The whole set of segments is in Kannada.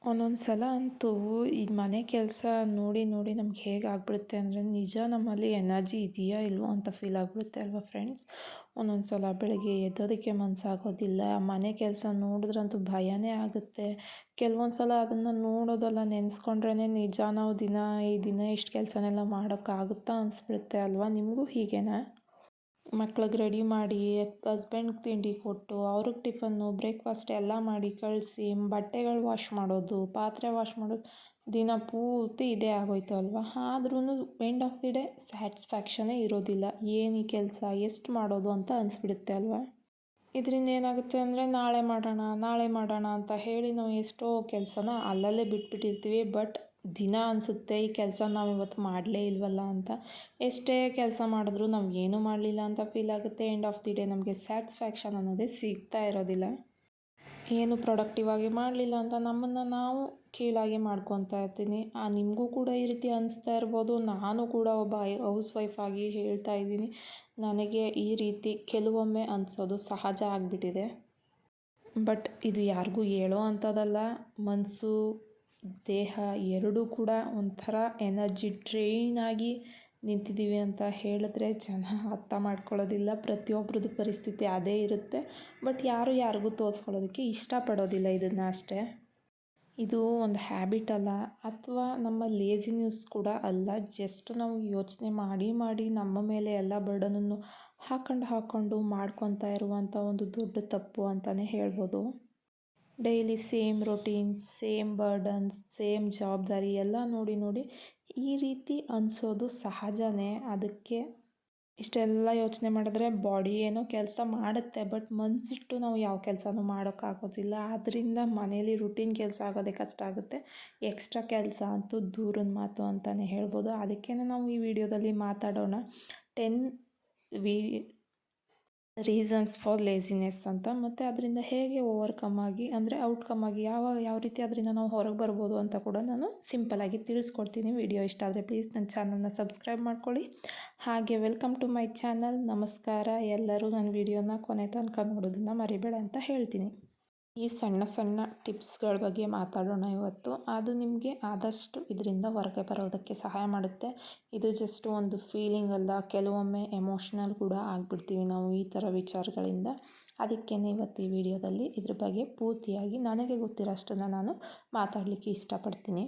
ಒಂದೊಂದು ಸಲ ಅಂತೂ ಈ ಮನೆ ಕೆಲಸ ನೋಡಿ ನೋಡಿ ನಮ್ಗೆ ಹೇಗೆ ಆಗ್ಬಿಡುತ್ತೆ ಅಂದರೆ ನಿಜ ನಮ್ಮಲ್ಲಿ ಎನರ್ಜಿ ಇದೆಯಾ ಇಲ್ವೋ ಅಂತ ಫೀಲ್ ಆಗಿಬಿಡುತ್ತೆ ಅಲ್ವಾ ಫ್ರೆಂಡ್ಸ್. ಒಂದೊಂದು ಸಲ ಬೆಳಗ್ಗೆ ಎದ್ದೋದಕ್ಕೆ ಮನಸ್ಸಾಗೋದಿಲ್ಲ. ಮನೆ ಕೆಲಸ ನೋಡಿದ್ರಂತೂ ಭಯನೇ ಆಗುತ್ತೆ. ಕೆಲವೊಂದು ಸಲ ಅದನ್ನು ನೋಡೋದೆಲ್ಲ ನೆನೆಸ್ಕೊಂಡ್ರೇ ನಿಜ ನಾವು ಈ ದಿನ ಇಷ್ಟು ಕೆಲಸನೆಲ್ಲ ಮಾಡೋಕ್ಕಾಗುತ್ತಾ ಅನಿಸ್ಬಿಡುತ್ತೆ ಅಲ್ವಾ. ನಿಮಗೂ ಹೀಗೇನಾ? ಮಕ್ಳಿಗೆ ರೆಡಿ ಮಾಡಿ, ಹಸ್ಬೆಂಡ್ಗೆ ತಿಂಡಿ ಕೊಟ್ಟು, ಅವ್ರಿಗೆ ಟಿಫನ್ನು ಬ್ರೇಕ್ಫಾಸ್ಟ್ ಎಲ್ಲ ಮಾಡಿ ಕಳಿಸಿ, ಬಟ್ಟೆಗಳು ವಾಶ್ ಮಾಡೋದು, ಪಾತ್ರೆ ವಾಶ್ ಮಾಡೋದು, ದಿನ ಪೂರ್ತಿ ಇದೇ ಆಗೋಯ್ತು ಅಲ್ವಾ. ಆದ್ರೂ ಎಂಡ್ ಆಫ್ ದಿ ಡೇ ಸ್ಯಾಟಿಸ್ಫ್ಯಾಕ್ಷನೇ ಇರೋದಿಲ್ಲ. ಏನು ಈ ಕೆಲಸ ಎಷ್ಟು ಮಾಡೋದು ಅಂತ ಅನಿಸ್ಬಿಡುತ್ತೆ ಅಲ್ವಾ. ಇದರಿಂದ ಏನಾಗುತ್ತೆ ಅಂದರೆ ನಾಳೆ ಮಾಡೋಣ ಅಂತ ಹೇಳಿ ನಾವು ಎಷ್ಟೋ ಕೆಲಸನ ಅಲ್ಲಲ್ಲೇ ಬಿಟ್ಬಿಟ್ಟಿರ್ತೀವಿ. ಬಟ್ ದಿನ ಅನಿಸುತ್ತೆ ಈ ಕೆಲಸ ನಾವು ಇವತ್ತು ಮಾಡಲೇ ಇಲ್ವಲ್ಲ ಅಂತ. ಎಷ್ಟೇ ಕೆಲಸ ಮಾಡಿದ್ರೂ ನಾವು ಏನೂ ಮಾಡಲಿಲ್ಲ ಅಂತ ಫೀಲ್ ಆಗುತ್ತೆ. ಎಂಡ್ ಆಫ್ ದಿ ಡೇ ನಮಗೆ ಸ್ಯಾಟಿಸ್ಫ್ಯಾಕ್ಷನ್ ಅನ್ನೋದೇ ಸಿಗ್ತಾ ಇರೋದಿಲ್ಲ. ಏನು ಪ್ರೊಡಕ್ಟಿವ್ ಆಗಿ ಮಾಡಲಿಲ್ಲ ಅಂತ ನಮ್ಮನ್ನು ನಾವು ಕೀಳಾಗಿ ಮಾಡ್ಕೊತಾ ಇರ್ತೀನಿ. ನಿಮಗೂ ಕೂಡ ಈ ರೀತಿ ಅನಿಸ್ತಾ ಇರ್ಬೋದು. ನಾನು ಕೂಡ ಒಬ್ಬ ಹೌಸ್ ವೈಫ್ ಆಗಿ ಹೇಳ್ತಾ ಇದ್ದೀನಿ, ನನಗೆ ಈ ರೀತಿ ಕೆಲವೊಮ್ಮೆ ಅನಿಸೋದು ಸಹಜ ಆಗಿಬಿಟ್ಟಿದೆ. ಬಟ್ ಇದು ಯಾರಿಗೂ ಹೇಳೋ ಅಂಥದ್ದಲ್ಲ. ಮನಸ್ಸು ದೇಹ ಎರಡೂ ಕೂಡ ಒಂಥರ ಎನರ್ಜಿ ಡ್ರೈನ್ ಆಗಿ ನಿಂತಿದ್ದೀವಿ ಅಂತ ಹೇಳಿದ್ರೆ ಜನ ಅರ್ಥ ಮಾಡ್ಕೊಳ್ಳೋದಿಲ್ಲ. ಪ್ರತಿಯೊಬ್ಬರದ್ದು ಪರಿಸ್ಥಿತಿ ಅದೇ ಇರುತ್ತೆ. ಬಟ್ ಯಾರಿಗೂ ತೋರಿಸ್ಕೊಳ್ಳೋದಕ್ಕೆ ಇಷ್ಟಪಡೋದಿಲ್ಲ ಇದನ್ನು ಅಷ್ಟೇ. ಇದು ಒಂದು ಹ್ಯಾಬಿಟ್ ಅಲ್ಲ, ಅಥವಾ ನಮ್ಮ ಲೇಜಿನೆಸ್ ಕೂಡ ಅಲ್ಲ. ಜಸ್ಟ್ ನಾವು ಯೋಚನೆ ಮಾಡಿ ನಮ್ಮ ಮೇಲೆ ಎಲ್ಲ ಬರ್ಡನನ್ನು ಹಾಕ್ಕೊಂಡು ಮಾಡ್ಕೊತಾ ಇರುವಂಥ ಒಂದು ದೊಡ್ಡ ತಪ್ಪು ಅಂತಲೇ ಹೇಳ್ಬೋದು. Daily same routines, same burdens, same ಜವಾಬ್ದಾರಿ ಎಲ್ಲ ನೋಡಿ ಈ ರೀತಿ ಅನಿಸೋದು ಸಹಜನೇ. ಅದಕ್ಕೆ ಇಷ್ಟೆಲ್ಲ ಯೋಚನೆ ಮಾಡಿದ್ರೆ ಬಾಡಿ ಏನೋ ಕೆಲಸ ಮಾಡುತ್ತೆ, ಬಟ್ ಮನಸ್ಸಿಟ್ಟು ನಾವು ಯಾವ ಕೆಲಸನೂ ಮಾಡೋಕ್ಕಾಗೋದಿಲ್ಲ. ಆದ್ದರಿಂದ ಮನೇಲಿ ರುಟೀನ್ ಕೆಲಸ ಆಗೋದೇ ಕಷ್ಟ ಆಗುತ್ತೆ. ಎಕ್ಸ್ಟ್ರಾ ಕೆಲಸ ಅಂತೂ ದೂರದ ಮಾತು ಅಂತಲೇ ಹೇಳ್ಬೋದು. ಅದಕ್ಕೇ ನಾವು ಈ ವಿಡಿಯೋದಲ್ಲಿ ಮಾತಾಡೋಣ 10 ರೀಸನ್ಸ್ ಫಾರ್ ಲೇಜಿನೆಸ್ ಅಂತ. ಮತ್ತು ಅದರಿಂದ ಹೇಗೆ ಔಟ್ಕಮ್ ಆಗಿ ಯಾವ ರೀತಿ ಅದರಿಂದ ನಾವು ಹೊರಗೆ ಬರ್ಬೋದು ಅಂತ ಕೂಡ ನಾನು ಸಿಂಪಲಾಗಿ ತಿಳಿಸ್ಕೊಡ್ತೀನಿ. ವಿಡಿಯೋ ಇಷ್ಟ ಆದರೆ ಪ್ಲೀಸ್ ನನ್ನ ಚಾನಲ್ನ ಸಬ್ಸ್ಕ್ರೈಬ್ ಮಾಡ್ಕೊಳ್ಳಿ. ಹಾಗೆ ವೆಲ್ಕಮ್ ಟು ಮೈ ಚಾನಲ್. ನಮಸ್ಕಾರ. ಎಲ್ಲರೂ ನನ್ನ ವಿಡಿಯೋನ ಕೊನೆ ತನಕ ನೋಡೋದನ್ನು ಮರಿಬೇಡ ಅಂತ ಹೇಳ್ತೀನಿ. ಈ ಸಣ್ಣ ಟಿಪ್ಸ್ಗಳ ಬಗ್ಗೆ ಮಾತಾಡೋಣ ಇವತ್ತು. ಅದು ನಿಮಗೆ ಆದಷ್ಟು ಇದರಿಂದ ಹೊರಗೆ ಬರೋದಕ್ಕೆ ಸಹಾಯ ಮಾಡುತ್ತೆ. ಇದು ಜಸ್ಟ್ ಒಂದು ಫೀಲಿಂಗ್ ಅಲ್ಲ, ಕೆಲವೊಮ್ಮೆ ಎಮೋಷ್ನಲ್ ಕೂಡ ಆಗಿಬಿಡ್ತೀವಿ ನಾವು ಈ ಥರ ವಿಚಾರಗಳಿಂದ. ಅದಕ್ಕೇ ಇವತ್ತು ಈ ವಿಡಿಯೋದಲ್ಲಿ ಇದ್ರ ಬಗ್ಗೆ ಪೂರ್ತಿಯಾಗಿ ನನಗೆ ಗೊತ್ತಿರೋಷ್ಟನ್ನು ನಾನು ಮಾತಾಡಲಿಕ್ಕೆ ಇಷ್ಟಪಡ್ತೀನಿ.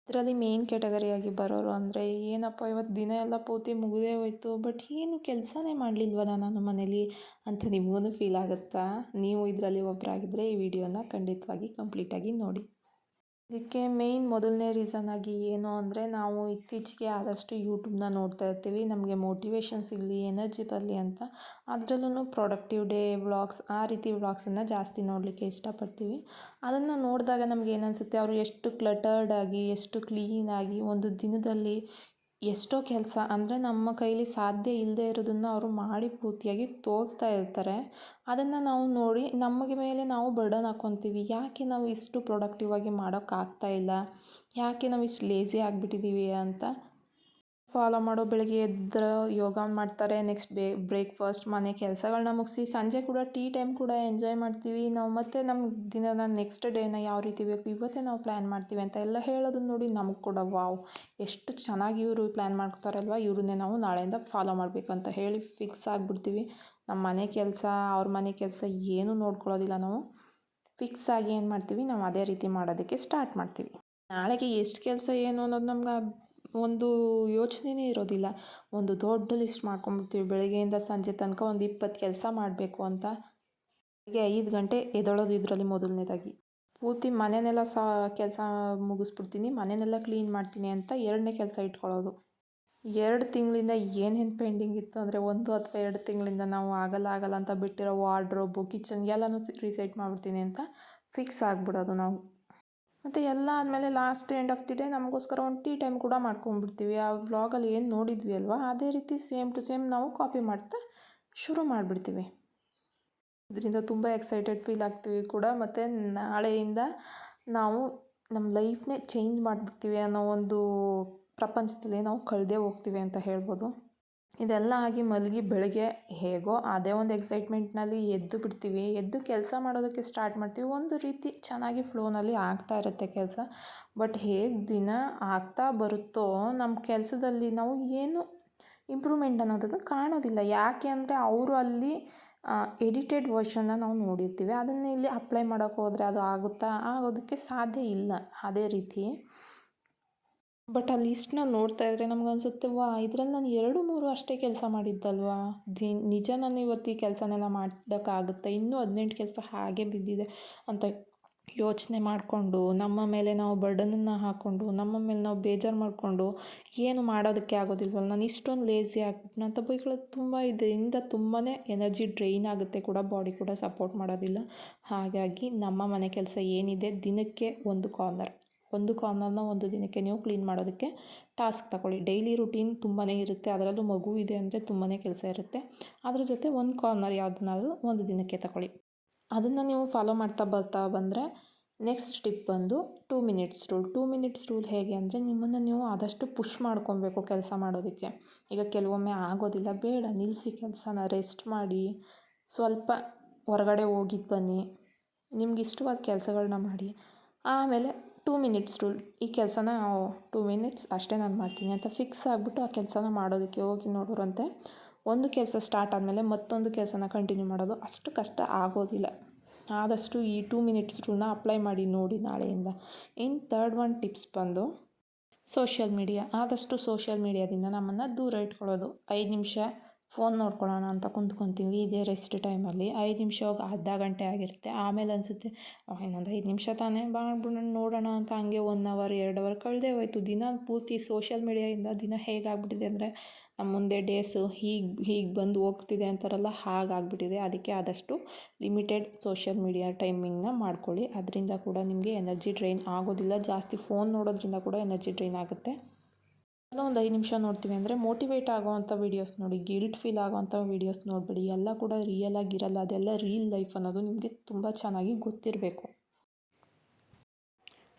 ಇದರಲ್ಲಿ ಮೇನ್ ಕ್ಯಾಟಗರಿಯಾಗಿ ಬರೋರು ಅಂದರೆ, ಏನಪ್ಪ ಇವತ್ತು ದಿನ ಎಲ್ಲ ಪೂರ್ತಿ ಮುಗಿದೇ ಹೋಯ್ತು, ಬಟ್ ಏನು ಕೆಲಸನೇ ಮಾಡಲಿಲ್ವಲ್ಲ ನಾನು ಮನೇಲಿ ಅಂತ ನಿಮಗೂ ಫೀಲ್ ಆಗುತ್ತಾ? ನೀವು ಇದರಲ್ಲಿ ಒಬ್ಬರಾಗಿದ್ದರೆ ಈ ವಿಡಿಯೋನ ಖಂಡಿತವಾಗಿ ಕಂಪ್ಲೀಟಾಗಿ ನೋಡಿ. ಇದಕ್ಕೆ ಮೊದಲನೇ ರೀಸನ್ ಆಗಿ ಏನು ಅಂದರೆ, ನಾವು ಇತ್ತೀಚೆಗೆ ಆದಷ್ಟು ಯೂಟ್ಯೂಬ್ನ ನೋಡ್ತಾ ಇರ್ತೀವಿ. ನಮಗೆ ಮೋಟಿವೇಶನ್ ಸಿಗಲಿ, ಎನರ್ಜಿ ಬರಲಿ ಅಂತ. ಅದರಲ್ಲೂ ಪ್ರೊಡಕ್ಟಿವ್ ಡೇ ವ್ಲಾಗ್ಸ್, ಆ ರೀತಿ ವ್ಲಾಗ್ಸನ್ನು ಜಾಸ್ತಿ ನೋಡಲಿಕ್ಕೆ ಇಷ್ಟಪಡ್ತೀವಿ. ಅದನ್ನು ನೋಡಿದಾಗ ನಮ್ಗೆ ಏನನ್ಸುತ್ತೆ, ಅವರು ಎಷ್ಟು ಕ್ಲಟರ್ಡ್ ಆಗಿ, ಎಷ್ಟು ಕ್ಲೀನಾಗಿ ಒಂದು ದಿನದಲ್ಲಿ ಎಷ್ಟೋ ಕೆಲಸ ಅಂದರೆ ನಮ್ಮ ಕೈಲಿ ಸಾಧ್ಯ ಇಲ್ಲದೆ ಇರೋದನ್ನು ಅವರು ಮಾಡಿ ಪೂರ್ತಿಯಾಗಿ ತೋರಿಸ್ತಾ ಇರ್ತಾರೆ. ಅದನ್ನು ನಾವು ನೋಡಿ ನಮಗೆ ಮೇಲೆ ನಾವು ಬರ್ಡನ್ ಹಾಕ್ಕೊತೀವಿ. ಯಾಕೆ ನಾವು ಇಷ್ಟು ಪ್ರೊಡಕ್ಟಿವ್ ಆಗಿ ಮಾಡೋಕ್ಕಾಗ್ತಾ ಇಲ್ಲ, ಯಾಕೆ ನಾವು ಇಷ್ಟು ಲೇಸಿ ಆಗಿಬಿಟ್ಟಿದ್ದೀವಿ ಅಂತ. ಫಾಲೋ ಮಾಡೋ ಬೆಳಗ್ಗೆ ಎದ್ದರೆ ಯೋಗ ಮಾಡ್ತಾರೆ, ನೆಕ್ಸ್ಟ್ ಬ್ರೇಕ್ಫಾಸ್ಟ್, ಮನೆ ಕೆಲಸಗಳನ್ನ ಮುಗಿಸಿ ಸಂಜೆ ಕೂಡ ಟೀ ಟೈಮ್ ಕೂಡ ಎಂಜಾಯ್ ಮಾಡ್ತೀವಿ ನಾವು. ಮತ್ತು ನಮ್ಮ ದಿನದ ನೆಕ್ಸ್ಟ್ ಡೇನ ಯಾವ ರೀತಿ ಬೇಕು ಇವತ್ತೇ ನಾವು ಪ್ಲ್ಯಾನ್ ಮಾಡ್ತೀವಿ ಅಂತ ಎಲ್ಲ ಹೇಳೋದನ್ನ ನೋಡಿ ನಮಗೆ ಕೂಡ ವಾವ್, ಎಷ್ಟು ಚೆನ್ನಾಗಿ ಇವರು ಪ್ಲ್ಯಾನ್ ಮಾಡ್ತಾರಲ್ವ, ಇವ್ರನ್ನೇ ನಾವು ನಾಳೆಯಿಂದ ಫಾಲೋ ಮಾಡಬೇಕು ಅಂತ ಹೇಳಿ ಫಿಕ್ಸ್ ಆಗಿಬಿಡ್ತೀವಿ. ನಮ್ಮ ಮನೆ ಕೆಲಸ, ಅವ್ರ ಮನೆ ಕೆಲಸ ಏನೂ ನೋಡ್ಕೊಳ್ಳೋದಿಲ್ಲ ನಾವು. ಫಿಕ್ಸ್ ಆಗಿ ಏನು ಮಾಡ್ತೀವಿ, ನಾವು ಅದೇ ರೀತಿ ಮಾಡೋದಕ್ಕೆ ಸ್ಟಾರ್ಟ್ ಮಾಡ್ತೀವಿ. ನಾಳೆಗೆ ಎಷ್ಟು ಕೆಲಸ ಏನು ಅನ್ನೋದು ನಮ್ಗೆ ಒಂದು ಯೋಚನೆಯೇ ಇರೋದಿಲ್ಲ. ಒಂದು ದೊಡ್ಡ ಲಿಸ್ಟ್ ಮಾಡ್ಕೊಂಡ್ಬಿಡ್ತೀವಿ. ಬೆಳಗ್ಗೆಯಿಂದ ಸಂಜೆ ತನಕ ಒಂದು 20 ಕೆಲಸ ಮಾಡಬೇಕು ಅಂತ. ಬೆಳಗ್ಗೆ 5 ಗಂಟೆ ಎದ್ದೇಳೋದು ಇದರಲ್ಲಿ ಮೊದಲನೇದಾಗಿ. ಪೂರ್ತಿ ಮನೆಯನ್ನೆಲ್ಲ ಕೆಲಸ ಮುಗಿಸ್ಬಿಡ್ತೀನಿ, ಮನೆಯನ್ನೆಲ್ಲ ಕ್ಲೀನ್ ಮಾಡ್ತೀನಿ ಅಂತ 2ನೇ ಕೆಲಸ ಇಟ್ಕೊಳ್ಳೋದು. 2 ತಿಂಗಳಿಂದ ಏನೇನು ಪೆಂಡಿಂಗ್ ಇತ್ತು ಅಂದರೆ, 1 ಅಥವಾ 2 ತಿಂಗಳಿಂದ ನಾವು ಆಗಲ್ಲ ಅಂತ ಬಿಟ್ಟಿರೋ ವಾರ್ಡ್ರೋಬು, ಕಿಚನ್ ಎಲ್ಲನೂ ರೀಸೆಟ್ ಮಾಡಿಬಿಡ್ತೀನಿ ಅಂತ ಫಿಕ್ಸ್ ಆಗಿಬಿಡೋದು ನಾವು. ಮತ್ತು ಎಲ್ಲ ಆದಮೇಲೆ last end of the day ನಮಗೋಸ್ಕರ ಒಂದು ಟೀ ಟೈಮ್ ಕೂಡ ಮಾಡ್ಕೊಂಡ್ಬಿಡ್ತೀವಿ. ಆ ವ್ಲಾಗಲ್ಲಿ ಏನು ನೋಡಿದ್ವಿ ಅಲ್ವಾ, ಅದೇ ರೀತಿ ಸೇಮ್ ಟು ಸೇಮ್ ನಾವು ಕಾಪಿ ಮಾಡ್ತಾ ಶುರು ಮಾಡಿಬಿಡ್ತೀವಿ. ಇದರಿಂದ ತುಂಬ ಎಕ್ಸೈಟೆಡ್ ಫೀಲ್ ಆಗ್ತೀವಿ ಕೂಡ. ಮತ್ತು ನಾಳೆಯಿಂದ ನಾವು ನಮ್ಮ ಲೈಫ್ನೇ ಚೇಂಜ್ ಮಾಡಿಬಿಡ್ತೀವಿ ಅನ್ನೋ ಒಂದು ಪ್ರಪಂಚದಲ್ಲಿ ನಾವು ಕಳೆದೇ ಹೋಗ್ತೀವಿ ಅಂತ ಹೇಳ್ಬೋದು. ಇದೆಲ್ಲ ಆಗಿ ಮಲಗಿ ಬೆಳಗ್ಗೆ ಹೇಗೋ ಅದೇ ಒಂದು ಎಕ್ಸೈಟ್ಮೆಂಟ್ನಲ್ಲಿ ಎದ್ದು ಬಿಡ್ತೀವಿ. ಎದ್ದು ಕೆಲಸ ಮಾಡೋದಕ್ಕೆ ಸ್ಟಾರ್ಟ್ ಮಾಡ್ತೀವಿ. ಒಂದು ರೀತಿ ಚೆನ್ನಾಗಿ ಫ್ಲೋನಲ್ಲಿ ಆಗ್ತಾ ಇರುತ್ತೆ ಕೆಲಸ. ಬಟ್ ಹೇಗೆ ದಿನ ಆಗ್ತಾ ಬರುತ್ತೋ ನಮ್ಮ ಕೆಲಸದಲ್ಲಿ ನಾವು ಏನು ಇಂಪ್ರೂವ್ಮೆಂಟ್ ಅನ್ನೋದನ್ನು ಕಾಣೋದಿಲ್ಲ. ಯಾಕೆ ಅಂದರೆ ಅವರು ಅಲ್ಲಿ ಎಡಿಟೆಡ್ ವರ್ಷನ್ನ ನಾವು ನೋಡಿರ್ತೀವಿ. ಅದನ್ನು ಇಲ್ಲಿ ಅಪ್ಲೈ ಮಾಡೋಕ್ಕೆ ಹೋದರೆ ಅದು ಆಗುತ್ತಾ? ಆಗೋದಕ್ಕೆ ಸಾಧ್ಯ ಇಲ್ಲ ಅದೇ ರೀತಿ. ಬಟ್ ಆ ಲಿಸ್ಟ್ನ ನೋಡ್ತಾ ಇದ್ದರೆ ನಮಗನ್ಸುತ್ತೆ, ವಾ ಇದರಲ್ಲಿ ನಾನು 2-3 ಅಷ್ಟೇ ಕೆಲಸ ಮಾಡಿದ್ದಲ್ವಾ, ನಿಜ ನಾನು ಇವತ್ತು ಈ ಕೆಲಸನೆಲ್ಲ ಮಾಡೋಕ್ಕಾಗುತ್ತೆ, ಇನ್ನೂ 18 ಕೆಲಸ ಹಾಗೆ ಬಿದ್ದಿದೆ ಅಂತ ಯೋಚನೆ ಮಾಡಿಕೊಂಡು ನಮ್ಮ ಮೇಲೆ ನಾವು ಬರ್ಡನನ್ನು ಹಾಕ್ಕೊಂಡು ನಮ್ಮ ಮೇಲೆ ನಾವು ಬೇಜಾರು ಮಾಡಿಕೊಂಡು ಏನು ಮಾಡೋದಕ್ಕೆ ಆಗೋದಿಲ್ವಲ್ಲ, ನಾನು ಇಷ್ಟೊಂದು ಲೇಸಿ ಆಗ್ಬಿಟ್ನ ಅಂತ ಬೈಕೊಳ್ಳೋದು ತುಂಬ ಇದರಿಂದ ತುಂಬಾ ಎನರ್ಜಿ ಡ್ರೈನ್ ಆಗುತ್ತೆ ಕೂಡ, ಬಾಡಿ ಕೂಡ ಸಪೋರ್ಟ್ ಮಾಡೋದಿಲ್ಲ. ಹಾಗಾಗಿ ನಮ್ಮ ಮನೆ ಕೆಲಸ ಏನಿದೆ ದಿನಕ್ಕೆ ಒಂದು ಕಾರ್ನರ್ನ ಒಂದು ದಿನಕ್ಕೆ ನೀವು ಕ್ಲೀನ್ ಮಾಡೋದಕ್ಕೆ ಟಾಸ್ಕ್ ತಗೊಳ್ಳಿ. ಡೈಲಿ ರುಟೀನ್ ತುಂಬಾ ಇರುತ್ತೆ, ಅದರಲ್ಲೂ ಮಗು ಇದೆ ಅಂದರೆ ತುಂಬಾ ಕೆಲಸ ಇರುತ್ತೆ. ಅದ್ರ ಜೊತೆ ಒಂದು ಕಾರ್ನರ್ ಯಾವುದನ್ನಾದರೂ ಒಂದು ದಿನಕ್ಕೆ ತಗೊಳ್ಳಿ. ಅದನ್ನು ನೀವು ಫಾಲೋ ಮಾಡ್ತಾ ಬರ್ತಾ ಬಂದರೆ ನೆಕ್ಸ್ಟ್ ಟಿಪ್ ಬಂದು 2 ಮಿನಿಟ್ಸ್ ರೂಲ್. 2 ಮಿನಿಟ್ಸ್ ರೂಲ್ ಹೇಗೆ ಅಂದರೆ, ನಿಮ್ಮನ್ನು ನೀವು ಆದಷ್ಟು ಪುಷ್ ಮಾಡ್ಕೊಬೇಕು ಕೆಲಸ ಮಾಡೋದಕ್ಕೆ. ಈಗ ಕೆಲವೊಮ್ಮೆ ಆಗೋದಿಲ್ಲ, ಬೇಡ ನಿಲ್ಲಿಸಿ ಕೆಲಸನ, ರೆಸ್ಟ್ ಮಾಡಿ, ಸ್ವಲ್ಪ ಹೊರಗಡೆ ಹೋಗಿದ್ದು ಬನ್ನಿ, ನಿಮ್ಗೆ ಇಷ್ಟವಾದ ಕೆಲಸಗಳನ್ನ ಮಾಡಿ, ಆಮೇಲೆ 2 ಮಿನಿಟ್ಸ್ ರೂಲ್. ಈ ಕೆಲಸನ 2 ಮಿನಿಟ್ಸ್ ಅಷ್ಟೇ ನಾನು ಮಾಡ್ತೀನಿ ಅಂತ ಫಿಕ್ಸ್ ಆಗಿಬಿಟ್ಟು ಆ ಕೆಲಸನ ಮಾಡೋದಕ್ಕೆ ಹೋಗಿ. ನೋಡೋರಂತೆ ಒಂದು ಕೆಲಸ ಸ್ಟಾರ್ಟ್ ಆದಮೇಲೆ ಮತ್ತೊಂದು ಕೆಲಸನ ಕಂಟಿನ್ಯೂ ಮಾಡೋದು ಅಷ್ಟು ಕಷ್ಟ ಆಗೋದಿಲ್ಲ. ಆದಷ್ಟು ಈ 2 ಮಿನಿಟ್ಸ್ ರೂಲ್ನ ಅಪ್ಲೈ ಮಾಡಿ ನೋಡಿ ನಾಳೆಯಿಂದ. ಇನ್ನು ಥರ್ಡ್ ಒನ್ ಟಿಪ್ಸ್ ಬಂದು ಸೋಷಿಯಲ್ ಮೀಡಿಯಾ. ಆದಷ್ಟು ಸೋಷಿಯಲ್ ಮೀಡಿಯಾದಿಂದ ನಮ್ಮನ್ನು ದೂರ ಇಟ್ಕೊಳ್ಳೋದು. 5 ನಿಮಿಷ ಫೋನ್ ನೋಡ್ಕೊಳ್ಳೋಣ ಅಂತ ಕುಂತ್ಕೊತೀವಿ ಇದೇ ರೆಸ್ಟ್ ಟೈಮಲ್ಲಿ. 5 ನಿಮಿಷ ಹೋಗಿ ಅರ್ಧ ಗಂಟೆ ಆಗಿರುತ್ತೆ. ಆಮೇಲೆ ಅನಿಸುತ್ತೆ ಇನ್ನೊಂದು 5 ನಿಮಿಷ ತಾನೇ ಮಾಡ್ಬಿಡೋಣ ನೋಡೋಣ ಅಂತ, ಹಂಗೆ 1 ಅವರ್ 2 ಅವರ್ ಕಳೆದೇ ಹೋಯ್ತು. ದಿನ ಪೂರ್ತಿ ಸೋಷಿಯಲ್ ಮೀಡಿಯಾಯಿಂದ ದಿನ ಹೇಗಾಗ್ಬಿಟ್ಟಿದೆ ಅಂದರೆ, ನಮ್ಮ ಮುಂದೆ ಡೇಸು ಹೀಗೆ ಬಂದು ಹೋಗ್ತಿದೆ ಅಂತಾರಲ್ಲ, ಹಾಗಾಗ್ಬಿಟ್ಟಿದೆ. ಅದಕ್ಕೆ ಆದಷ್ಟು ಲಿಮಿಟೆಡ್ ಸೋಷಿಯಲ್ ಮೀಡಿಯಾ ಟೈಮಿಂಗ್ನ ಮಾಡ್ಕೊಳ್ಳಿ. ಅದರಿಂದ ಕೂಡ ನಿಮಗೆ ಎನರ್ಜಿ ಡ್ರೈನ್ ಆಗೋದಿಲ್ಲ. ಜಾಸ್ತಿ ಫೋನ್ ನೋಡೋದ್ರಿಂದ ಕೂಡ ಎನರ್ಜಿ ಡ್ರೈನ್ ಆಗುತ್ತೆ. ಎಲ್ಲ ಒಂದು 5 ನಿಮಿಷ ನೋಡ್ತೀವಿ ಅಂದರೆ ಮೋಟಿವೇಟ್ ಆಗೋವಂಥ ವೀಡಿಯೋಸ್ ನೋಡಿ, ಗಿಲ್ಟ್ ಫೀಲ್ ಆಗೋವಂಥ ವೀಡಿಯೋಸ್ ನೋಡಬೇಡಿ. ಎಲ್ಲ ಕೂಡ ರಿಯಲ್ ಆಗಿರಲ್ಲ, ಅದೆಲ್ಲ ರಿಯಲ್ ಲೈಫ್ ಅನ್ನೋದು ನಿಮಗೆ ತುಂಬ ಚೆನ್ನಾಗಿ ಗೊತ್ತಿರಬೇಕು.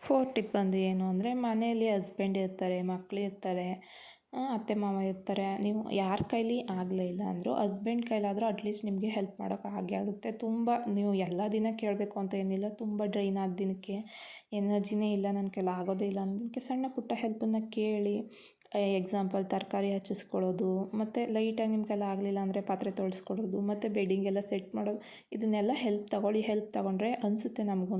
4th ಟಿಪ್ ಬಂದು ಏನು ಅಂದರೆ, ಮನೆಯಲ್ಲಿ ಹಸ್ಬೆಂಡ್ ಇರ್ತಾರೆ, ಮಕ್ಕಳು ಇರ್ತಾರೆ, ಅತ್ತೆ ಮಾವ ಇರ್ತಾರೆ. ನೀವು ಯಾರ ಕೈಲಿ ಆಗಲೇ ಇಲ್ಲ ಅಂದರೂ ಹಸ್ಬೆಂಡ್ ಕೈಲಾದರೂ ಅಟ್ಲೀಸ್ಟ್ ನಿಮಗೆ ಹೆಲ್ಪ್ ಮಾಡೋಕ್ಕೆ ಹಾಗೆ ಆಗುತ್ತೆ. ತುಂಬ ನೀವು ಎಲ್ಲ ದಿನ ಕೇಳಬೇಕು ಅಂತ ಏನಿಲ್ಲ. ತುಂಬ ಡ್ರೈನ್ ಆದ ದಿನಕ್ಕೆ, ಎನರ್ಜಿನೇ ಇಲ್ಲ ನನ್ನ ಕೈಲಿ ಆಗೋದೇ ಇಲ್ಲ ಅನ್ನೋದಕ್ಕೆ ಸಣ್ಣ ಪುಟ್ಟ ಹೆಲ್ಪನ್ನು ಕೇಳಿ. ಎಕ್ಸಾಂಪಲ್ ತರಕಾರಿ ಹೆಚ್ಚಿಸ್ಕೊಳ್ಳೋದು, ಮತ್ತು ಲೈಟಾಗಿ ನಿಮ್ಮ ಕೈಲಿ ಆಗಲಿಲ್ಲ ಅಂದರೆ ಪಾತ್ರೆ ತೊಳೆಸ್ಕೊಡೋದು, ಮತ್ತು ಬೆಡ್ಡಿಂಗೆಲ್ಲ ಸೆಟ್ ಮಾಡೋದು. ಇದನ್ನೆಲ್ಲ ಹೆಲ್ಪ್ ತಗೊಳ್ಳಿ. ಹೆಲ್ಪ್ ತಗೊಂಡ್ರೆ ಅನಿಸುತ್ತೆ ನಮಗೂ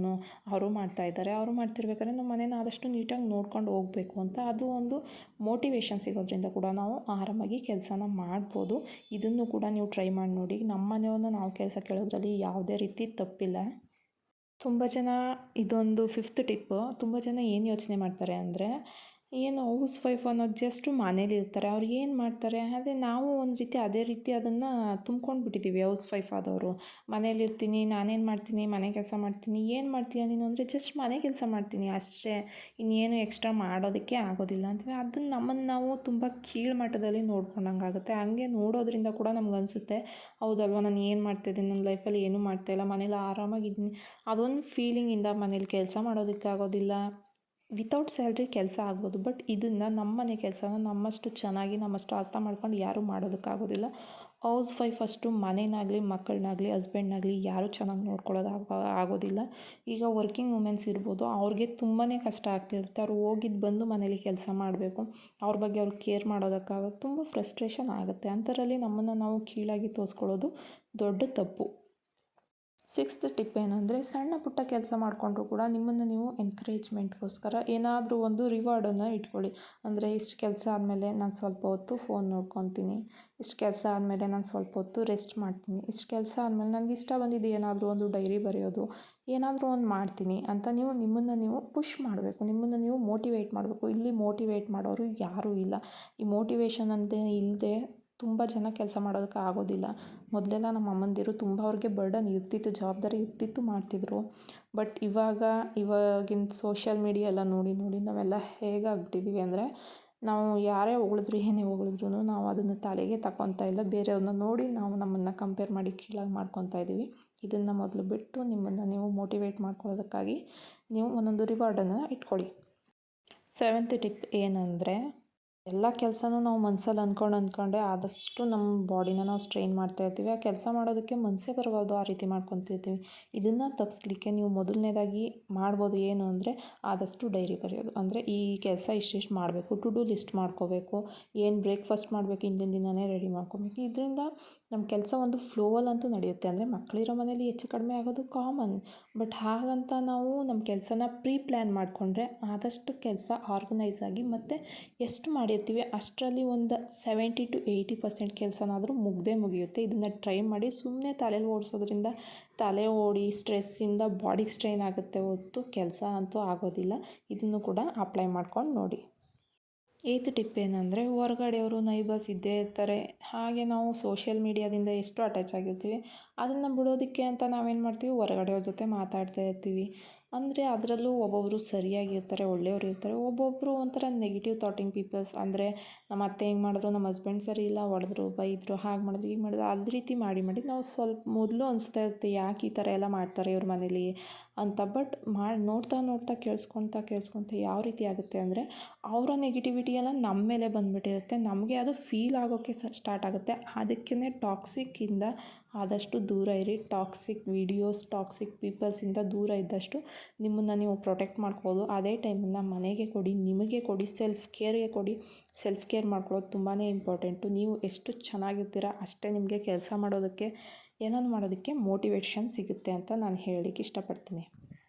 ಅವರು ಮಾಡ್ತಾಯಿದ್ದಾರೆ, ಅವರು ಮಾಡ್ತಿರ್ಬೇಕಾದ್ರೆ ನಮ್ಮ ಮನೇನ ಆದಷ್ಟು ನೀಟಾಗಿ ನೋಡ್ಕೊಂಡು ಹೋಗಬೇಕು ಅಂತ. ಅದು ಒಂದು ಮೋಟಿವೇಶನ್ ಸಿಗೋದ್ರಿಂದ ಕೂಡ ನಾವು ಆರಾಮಾಗಿ ಕೆಲಸನ ಮಾಡ್ಬೋದು. ಇದನ್ನು ಕೂಡ ನೀವು ಟ್ರೈ ಮಾಡಿ ನೋಡಿ. ನಮ್ಮ ಮನೆಯವ್ರನ್ನ ನಾವು ಕೆಲಸ ಕೇಳೋದ್ರಲ್ಲಿ ಯಾವುದೇ ರೀತಿ ತಪ್ಪಿಲ್ಲ. ತುಂಬ ಜನ ಇದೊಂದು 5th ಟಿಪ್ಪು. ತುಂಬ ಜನ ಏನು ಯೋಚನೆ ಮಾಡ್ತಾರೆ ಅಂದರೆ, ಏನು ಹೌಸ್ ವೈಫ್ ಅನ್ನೋದು ಜಸ್ಟ್ ಮನೇಲಿರ್ತಾರೆ, ಅವ್ರು ಏನು ಮಾಡ್ತಾರೆ, ಅದೇ ನಾವು ಒಂದು ರೀತಿ ಅದೇ ರೀತಿ ಅದನ್ನು ತುಂಬ್ಕೊಂಡು ಬಿಟ್ಟಿದ್ದೀವಿ. ಹೌಸ್ ವೈಫ್ ಆದವರು ಮನೇಲಿರ್ತೀನಿ, ನಾನೇನು ಮಾಡ್ತೀನಿ, ಮನೆ ಕೆಲಸ ಮಾಡ್ತೀನಿ, ಏನು ಮಾಡ್ತೀಯ ನೀನು ಅಂದರೆ ಜಸ್ಟ್ ಮನೆ ಕೆಲಸ ಮಾಡ್ತೀನಿ ಅಷ್ಟೇ, ಇನ್ನೇನು ಎಕ್ಸ್ಟ್ರಾ ಮಾಡೋದಕ್ಕೆ ಆಗೋದಿಲ್ಲ ಅಂತೀವಿ. ಅದನ್ನು ನಮ್ಮನ್ನು ನಾವು ತುಂಬ ಕೀಳು ಮಟ್ಟದಲ್ಲಿ ನೋಡ್ಕೊಂಡಂಗೆ ಆಗುತ್ತೆ. ಹಂಗೆ ನೋಡೋದ್ರಿಂದ ಕೂಡ ನಮ್ಗನ್ಸುತ್ತೆ, ಹೌದಲ್ವ ನಾನು ಏನು ಮಾಡ್ತಾಯಿದ್ದೀನಿ, ನನ್ನ ಲೈಫಲ್ಲಿ ಏನೂ ಮಾಡ್ತಾಯಿಲ್ಲ, ಮನೇಲಿ ಆರಾಮಾಗಿದ್ದೀನಿ, ಅದೊಂದು ಫೀಲಿಂಗಿಂದ ಮನೇಲಿ ಕೆಲಸ ಮಾಡೋದಕ್ಕಾಗೋದಿಲ್ಲ. ವಿತೌಟ್ ಸ್ಯಾಲ್ರಿ ಕೆಲಸ ಆಗ್ಬೋದು, ಬಟ್ ಇದನ್ನು ನಮ್ಮನೆ ಕೆಲಸನ ನಮ್ಮಷ್ಟು ಚೆನ್ನಾಗಿ ನಮ್ಮಷ್ಟು ಅರ್ಥ ಮಾಡ್ಕೊಂಡು ಯಾರೂ ಮಾಡೋದಕ್ಕಾಗೋದಿಲ್ಲ. ಹೌಸ್ ವೈಫ್ ಅಷ್ಟು ಮನೆನಾಗಲಿ, ಮಕ್ಕಳನ್ನಾಗಲಿ, ಹಸ್ಬೆಂಡ್ನಾಗಲಿ ಯಾರೂ ಚೆನ್ನಾಗಿ ನೋಡ್ಕೊಳ್ಳೋದು ಆಗೋದಿಲ್ಲ. ಈಗ ವರ್ಕಿಂಗ್ ವುಮೆನ್ಸ್ ಇರ್ಬೋದು, ಅವ್ರಿಗೆ ತುಂಬಾ ಕಷ್ಟ ಆಗ್ತಿರುತ್ತೆ. ಅವ್ರು ಹೋಗಿದ್ದು ಬಂದು ಮನೇಲಿ ಕೆಲಸ ಮಾಡಬೇಕು, ಅವ್ರ ಬಗ್ಗೆ ಅವ್ರು ಕೇರ್ ಮಾಡೋದಕ್ಕಾಗೋದು ತುಂಬ ಫ್ರಸ್ಟ್ರೇಷನ್ ಆಗುತ್ತೆ. ಅಂಥದ್ರಲ್ಲಿ ನಮ್ಮನ್ನು ನಾವು ಕೀಳಾಗಿ ತೋರಿಸ್ಕೊಳ್ಳೋದು ದೊಡ್ಡ ತಪ್ಪು. 6th ಟಿಪ್ ಏನಂದರೆ, ಸಣ್ಣ ಪುಟ್ಟ ಕೆಲಸ ಮಾಡಿಕೊಂಡ್ರು ಕೂಡ ನಿಮ್ಮನ್ನು ನೀವು ಎನ್ಕರೇಜ್ಮೆಂಟ್ಗೋಸ್ಕರ ಏನಾದರೂ ಒಂದು ರಿವಾರ್ಡನ್ನು ಇಟ್ಕೊಳ್ಳಿ. ಅಂದರೆ ಇಷ್ಟು ಕೆಲಸ ಆದಮೇಲೆ ನಾನು ಸ್ವಲ್ಪ ಹೊತ್ತು ಫೋನ್ ನೋಡ್ಕೊತೀನಿ, ಇಷ್ಟು ಕೆಲಸ ಆದಮೇಲೆ ನಾನು ಸ್ವಲ್ಪ ಹೊತ್ತು ರೆಸ್ಟ್ ಮಾಡ್ತೀನಿ, ಇಷ್ಟು ಕೆಲಸ ಆದಮೇಲೆ ನನಗೆ ಇಷ್ಟ ಬಂದಿದ್ದು ಏನಾದರೂ ಒಂದು ಡೈರಿ ಬರೆಯೋದು, ಏನಾದರೂ ಒಂದು ಮಾಡ್ತೀನಿ ಅಂತ ನೀವು ನಿಮ್ಮನ್ನು ನೀವು ಪುಷ್ ಮಾಡಬೇಕು, ನಿಮ್ಮನ್ನು ನೀವು ಮೋಟಿವೇಟ್ ಮಾಡಬೇಕು. ಇಲ್ಲಿ ಮೋಟಿವೇಟ್ ಮಾಡೋರು ಯಾರೂ ಇಲ್ಲ. ಈ ಮೋಟಿವೇಶನ್ ಅಂತ ಇಲ್ಲದೆ ತುಂಬ ಜನ ಕೆಲಸ ಮಾಡೋದಕ್ಕೆ ಆಗೋದಿಲ್ಲ. ಮೊದಲೆಲ್ಲ ನಮ್ಮ ಅಮ್ಮಂದಿರು ತುಂಬ ಅವ್ರಿಗೆ ಬರ್ಡನ್ ಇರ್ತಿತ್ತು, ಜವಾಬ್ದಾರಿ ಇರ್ತಿತ್ತು, ಮಾಡ್ತಿದ್ರು. ಬಟ್ ಇವಾಗಿನ ಸೋಷಿಯಲ್ ಮೀಡಿಯಾ ಎಲ್ಲ ನೋಡಿ ನಾವೆಲ್ಲ ಹೇಗಾಗ್ಬಿಟ್ಟಿದ್ದೀವಿ ಅಂದರೆ, ನಾವು ಯಾರೇ ಹೊಗಳಿದ್ರು ಏನೇ ಹೊಗಳಿದ್ರು ನಾವು ಅದನ್ನು ತಲೆಗೆ ತಗೊತಾ ಇಲ್ಲ. ಬೇರೆಯವ್ರನ್ನ ನೋಡಿ ನಾವು ನಮ್ಮನ್ನು ಕಂಪೇರ್ ಮಾಡಿ ಕೀಳಾಗಿ ಮಾಡ್ಕೊತಾ ಇದ್ದೀವಿ. ಇದನ್ನು ಮೊದಲು ಬಿಟ್ಟು ನಿಮ್ಮನ್ನು ನೀವು ಮೋಟಿವೇಟ್ ಮಾಡ್ಕೊಳ್ಳೋದಕ್ಕಾಗಿ ನೀವು ಒಂದೊಂದು ರಿವಾರ್ಡನ್ನು ಇಟ್ಕೊಳ್ಳಿ. 7th ಟಿಪ್ ಏನಂದರೆ, ಎಲ್ಲ ಕೆಲಸನೂ ನಾವು ಮನಸ್ಸಲ್ಲಿ ಅಂದ್ಕೊಂಡೆ ಆದಷ್ಟು ನಮ್ಮ ಬಾಡಿನ ನಾವು ಸ್ಟ್ರೈನ್ ಮಾಡ್ತಾ ಇರ್ತೀವಿ. ಆ ಕೆಲಸ ಮಾಡೋದಕ್ಕೆ ಮನಸ್ಸೇ ಬರಬಾರ್ದು, ಆ ರೀತಿ ಮಾಡ್ಕೊತಿರ್ತೀವಿ. ಇದನ್ನು ತಪ್ಪಿಸ್ಲಿಕ್ಕೆ ನೀವು ಮೊದಲನೇದಾಗಿ ಮಾಡ್ಬೋದು ಏನು ಅಂದರೆ ಆದಷ್ಟು ಡೈರಿ ಬರೆಯೋದು. ಅಂದರೆ ಈ ಕೆಲಸ ಇಷ್ಟಿಷ್ಟು ಮಾಡಬೇಕು, ಟು ಡೂ ಲಿಸ್ಟ್ ಮಾಡ್ಕೋಬೇಕು, ಏನು ಬ್ರೇಕ್ಫಾಸ್ಟ್ ಮಾಡಬೇಕು ಹಿಂದಿನ ದಿನವೇ ರೆಡಿ ಮಾಡ್ಕೊಬೇಕು. ಇದರಿಂದ ನಮ್ಮ ಕೆಲಸ ಒಂದು ಫ್ಲೋವಲ್ಲಂತೂ ನಡೆಯುತ್ತೆ. ಅಂದರೆ ಮಕ್ಕಳಿರೋ ಮನೇಲಿ ಹೆಚ್ಚು ಕಡಿಮೆ ಆಗೋದು ಕಾಮನ್. ಬಟ್ ಹಾಗಂತ ನಾವು ನಮ್ಮ ಕೆಲಸನ ಪ್ಲ್ಯಾನ್ ಮಾಡಿಕೊಂಡ್ರೆ ಆದಷ್ಟು ಕೆಲಸ ಆರ್ಗನೈಸ್ ಆಗಿ ಮತ್ತು ಎಷ್ಟು ಮಾಡಿರ್ತೀವಿ ಅಷ್ಟರಲ್ಲಿ ಒಂದು 70 to 80% ಕೆಲಸನಾದರೂ ಮುಗಿಯುತ್ತೆ. ಇದನ್ನು ಟ್ರೈ ಮಾಡಿ. ಸುಮ್ಮನೆ ತಲೆಯಲ್ಲಿ ಓಡಿಸೋದ್ರಿಂದ ತಲೆ ಓಡಿ ಸ್ಟ್ರೆಸ್ಸಿಂದ ಬಾಡಿಗೆ ಸ್ಟ್ರೈನ್ ಆಗುತ್ತೆ ಹೊರತು ಕೆಲಸ ಅಂತೂ ಆಗೋದಿಲ್ಲ. ಇದನ್ನು ಕೂಡ ಅಪ್ಲೈ ಮಾಡ್ಕೊಂಡು ನೋಡಿ. 8th ಟಿಪ್ ಏನಂದರೆ ಹೊರಗಡೆಯವರು ನೈಬರ್ಸ್ ಇದ್ದೇ ಇರ್ತಾರೆ. ಹಾಗೆ ನಾವು ಸೋಷಿಯಲ್ ಮೀಡಿಯಾದಿಂದ ಎಷ್ಟು ಅಟ್ಯಾಚ್ ಆಗಿರ್ತೀವಿ ಅದನ್ನು ಬಿಡೋದಕ್ಕೆ ಅಂತ ನಾವೇನು ಮಾಡ್ತೀವಿ, ಹೊರಗಡೆಯವ್ರ ಜೊತೆ ಮಾತಾಡ್ತಾ ಇರ್ತೀವಿ. ಅಂದರೆ ಅದರಲ್ಲೂ ಒಬ್ಬೊಬ್ಬರು ಸರಿಯಾಗಿರ್ತಾರೆ, ಒಳ್ಳೆಯವರು ಇರ್ತಾರೆ. ಒಬ್ಬೊಬ್ಬರು ಒಂಥರ ನೆಗೆಟಿವ್ ಥಾಟಿಂಗ್ ಪೀಪಲ್ಸ್. ಅಂದರೆ ನಮ್ಮ ಅತ್ತೆ ಹಿಂಗೆ ಮಾಡಿದ್ರು, ನಮ್ಮ ಹಸ್ಬೆಂಡ್ ಸರಿ ಇಲ್ಲ, ಹೊಡೆದ್ರು, ಬೈದರು, ಹಾಗೆ ಮಾಡಿದ್ರು, ಹೀಗೆ ಮಾಡಿದ್ರು, ಅದೇ ರೀತಿ ಮಾಡಿ ನಾವು ಸ್ವಲ್ಪ ಮೊದಲು ಅನಿಸ್ತಾ ಇರುತ್ತೆ ಯಾಕೆ ಈ ಥರ ಎಲ್ಲ ಮಾಡ್ತಾರೆ ಇವ್ರ ಮನೇಲಿ ಅಂತ. ಬಟ್ ನೋಡ್ತಾ ಕೇಳಿಸ್ಕೊತ ಯಾವ ರೀತಿ ಆಗುತ್ತೆ ಅಂದರೆ ಅವರ ನೆಗೆಟಿವಿಟಿ ಎಲ್ಲ ನಮ್ಮ ಮೇಲೆ ಬಂದುಬಿಟ್ಟಿರುತ್ತೆ. ನಮಗೆ ಅದು ಫೀಲ್ ಆಗೋಕ್ಕೆ ಸ್ಟಾರ್ಟ್ ಆಗುತ್ತೆ. ಅದಕ್ಕೇ ಟಾಕ್ಸಿಕ್ಕಿಂದ ಆದಷ್ಟು ದೂರ ಇರಿ. ಟಾಕ್ಸಿಕ್ ವಿಡಿಯೋಸ್, ಟಾಕ್ಸಿಕ್ ಪೀಪಲ್ಸಿಂದ ದೂರ ಇದ್ದಷ್ಟು ನಿಮ್ಮನ್ನು ನೀವು ಪ್ರೊಟೆಕ್ಟ್ ಮಾಡ್ಕೋಬೋದು. ಅದೇ ಟೈಮನ್ನು ಮನೆಗೆ ಕೊಡಿ, ನಿಮಗೆ ಕೊಡಿ, ಸೆಲ್ಫ್ ಕೇರ್ ಮಾಡ್ಕೊಳ್ಳೋದು ತುಂಬಾ ಇಂಪಾರ್ಟೆಂಟು. ನೀವು ಎಷ್ಟು ಚೆನ್ನಾಗಿರ್ತೀರ ಅಷ್ಟೇ ನಿಮಗೆ ಕೆಲಸ ಮಾಡೋದಕ್ಕೆ, ಏನಾದ್ರು ಮಾಡೋದಕ್ಕೆ ಮೋಟಿವೇಶನ್ ಸಿಗುತ್ತೆ ಅಂತ ನಾನು ಹೇಳಲಿಕ್ಕೆ ಇಷ್ಟಪಡ್ತೀನಿ.